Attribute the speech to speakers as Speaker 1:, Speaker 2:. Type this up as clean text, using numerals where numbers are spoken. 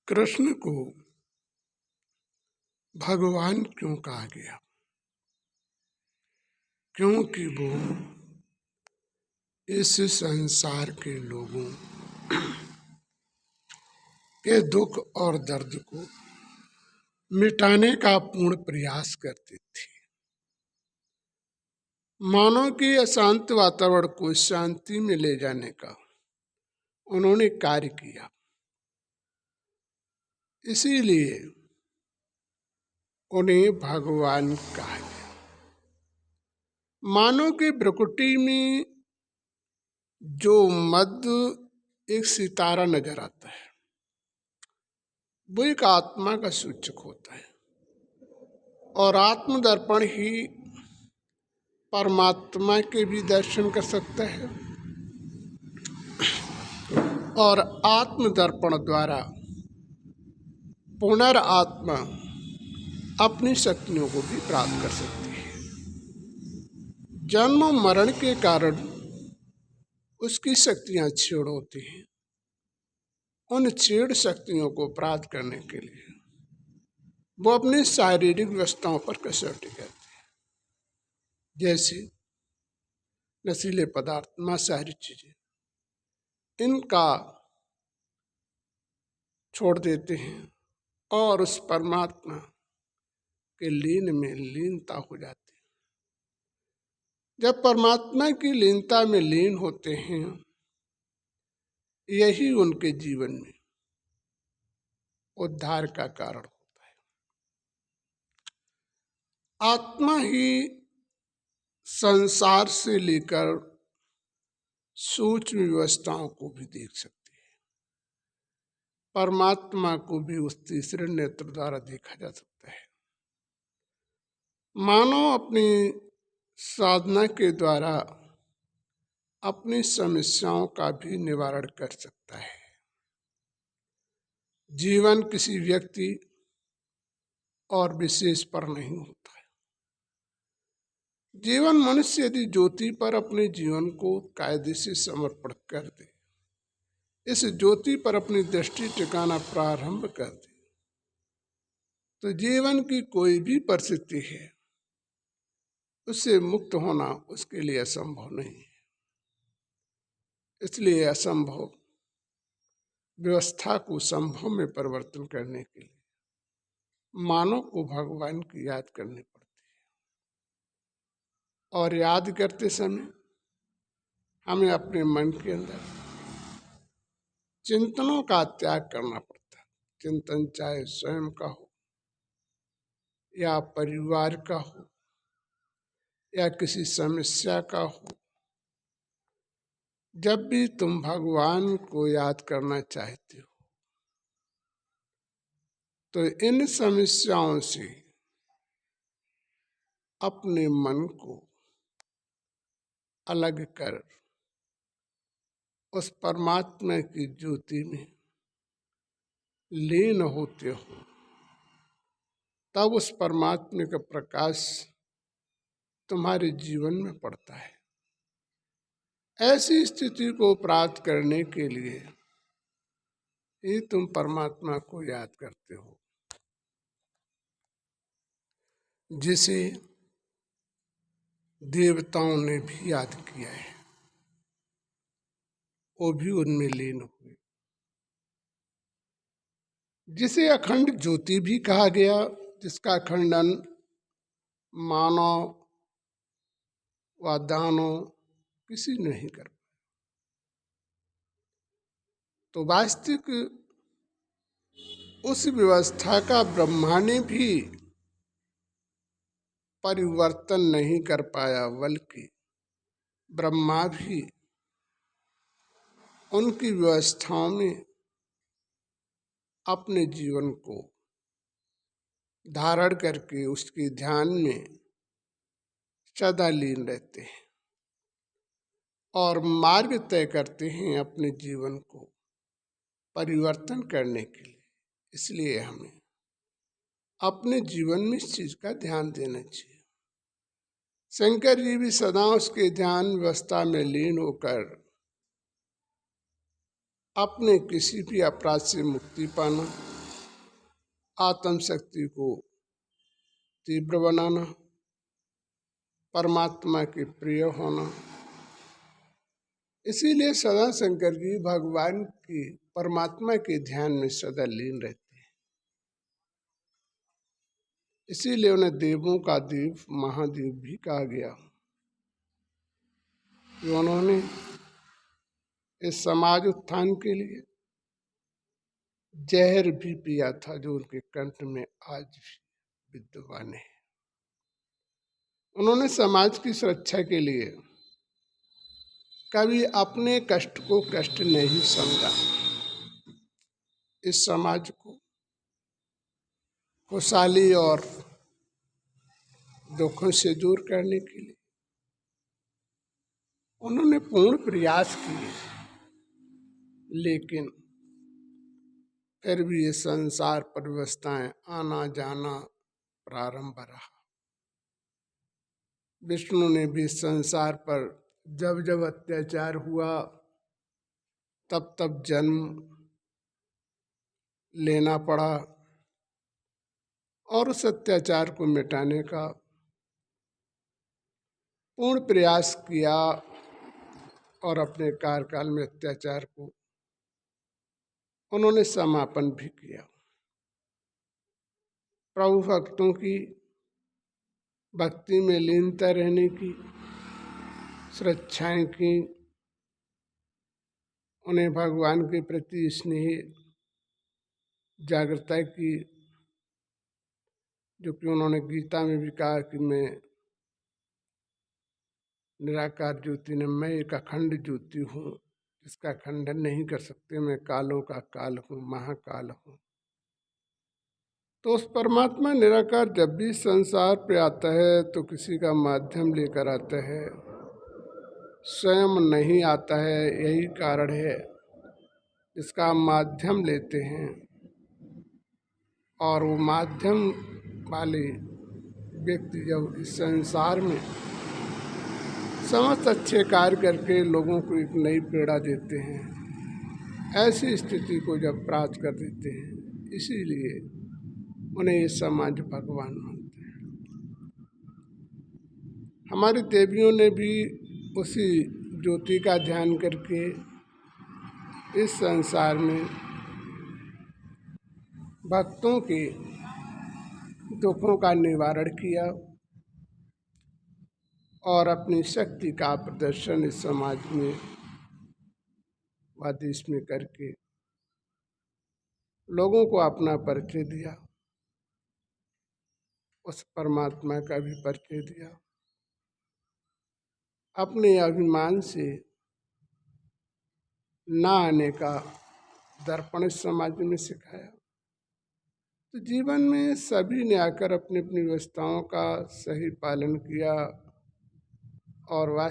Speaker 1: कृष्ण को भगवान क्यों कहा गया? क्योंकि वो इस संसार के लोगों के दुख और दर्द को मिटाने का पूर्ण प्रयास करते थे। मानव के अशांत वातावरण को शांति में ले जाने का उन्होंने कार्य किया। इसीलिए उन्हें भगवान कहा गया। मानव की प्रकृति में जो मध्य एक सितारा नजर आता है वो एक आत्मा का सूचक होता है, और आत्मदर्पण ही परमात्मा के भी दर्शन कर सकता है, और आत्मदर्पण द्वारा पुनर्आत्मा अपनी शक्तियों को भी प्राप्त कर सकती है। जन्म मरण के कारण उसकी शक्तियां छीड़ होती हैं। उन छीड़ शक्तियों को प्राप्त करने के लिए वो अपनी शारीरिक व्यवस्थाओं पर कसौटी करते हैं, जैसे नशीले पदार्थ, मांसाहारी चीजें, इनका छोड़ देते हैं और उस परमात्मा के लीन में लीनता हो जाती है। जब परमात्मा की लीनता में लीन होते हैं, यही उनके जीवन में उद्धार का कारण होता है। आत्मा ही संसार से लेकर सूक्ष्म व्यवस्थाओं को भी देख सकती है। परमात्मा को भी उस तीसरे नेत्र द्वारा देखा जा सकता है। मानव अपनी साधना के द्वारा अपनी समस्याओं का भी निवारण कर सकता है। जीवन किसी व्यक्ति और विशेष पर नहीं होता है। जीवन मनुष्य यदि ज्योति पर अपने जीवन को कायदे से समर्पण कर दे, इस ज्योति पर अपनी दृष्टि टिकाना प्रारंभ कर दे, तो जीवन की कोई भी परिस्थिति है उससे मुक्त होना उसके लिए असंभव नहीं है। इसलिए असंभव व्यवस्था को संभव में परिवर्तन करने के लिए मानव को भगवान की याद करनी पड़ती है, और याद करते समय हमें अपने मन के अंदर चिंतनों का त्याग करना पड़ता है। चिंतन चाहे स्वयं का हो या परिवार का हो या किसी समस्या का हो। जब भी तुम भगवान को याद करना चाहते हो तो इन समस्याओं से अपने मन को अलग कर उस परमात्मा की ज्योति में लीन होते हो, तब उस परमात्मा का प्रकाश तुम्हारे जीवन में पड़ता है। ऐसी स्थिति को प्राप्त करने के लिए ही तुम परमात्मा को याद करते हो, जिसे देवताओं ने भी याद किया है, वो भी उनमें लीन हुए। जिसे अखंड ज्योति भी कहा गया, जिसका खंडन मानव व दानव किसी ने नहीं कर पाया। तो वास्तविक उस व्यवस्था का ब्रह्मा ने भी परिवर्तन नहीं कर पाया, बल्कि ब्रह्मा भी उनकी व्यवस्थाओं में अपने जीवन को धारण करके उसके ध्यान में सदा लीन रहते हैं और मार्ग तय करते हैं अपने जीवन को परिवर्तन करने के लिए। इसलिए हमें अपने जीवन में इस चीज का ध्यान देना चाहिए। शंकर जी भी सदा उसके ध्यान व्यवस्था में लीन होकर अपने किसी भी अपराध से मुक्ति पाना आत्मशक्ति को तीव्र बनाना, परमात्मा के प्रिय होना। इसीलिए सदा शंकर जी भगवान की परमात्मा के ध्यान में सदा लीन रहते हैं। इसीलिए उन्हें देवों का देव, महादेव भी कहा गया कि उन्होंने इस समाज उत्थान के लिए जहर भी पिया था, जो उनके कंठ में आज भी विद्यमान है। उन्होंने समाज की सुरक्षा के लिए कभी अपने कष्ट को कष्ट नहीं समझा। इस समाज को खुशहाली और दुखों से दूर करने के लिए उन्होंने पूर्ण प्रयास किए, लेकिन फिर भी ये संसार पर व्यवस्थाएं आना जाना प्रारंभ रहा। विष्णु ने भी संसार पर जब जब अत्याचार हुआ तब तब जन्म लेना पड़ा और उस अत्याचार को मिटाने का पूर्ण प्रयास किया और अपने कार्यकाल में अत्याचार को उन्होंने समापन भी किया। प्रभु भक्तों की भक्ति में लीनता रहने की सुरक्षाएं की, उन्हें भगवान के प्रति स्नेह जागृता की, जो कि उन्होंने गीता में भी कहा कि मैं निराकार ज्योति न, मैं एक अखंड ज्योति हूँ जिसका खंडन नहीं कर सकते, मैं कालों का काल हूँ, महाकाल हूँ। तो उस परमात्मा निराकार जब भी संसार पे आता है तो किसी का माध्यम लेकर आता है, स्वयं नहीं आता है। यही कारण है इसका माध्यम लेते हैं और वो माध्यम वाले व्यक्ति जब इस संसार में समस्त अच्छे कार्य करके लोगों को एक नई प्रेरणा देते हैं, ऐसी स्थिति को जब प्राप्त कर देते हैं, इसीलिए उन्हें ये समाज भगवान मानते हैं। हमारी देवियों ने भी उसी ज्योति का ध्यान करके इस संसार में भक्तों के दुखों का निवारण किया और अपनी शक्ति का प्रदर्शन इस समाज में व देश में करके लोगों को अपना परिचय दिया, उस परमात्मा का भी परिचय दिया, अपने अभिमान से ना आने का दर्पण इस समाज में सिखाया। तो जीवन में सभी ने आकर अपनी अपनी व्यवस्थाओं का सही पालन किया और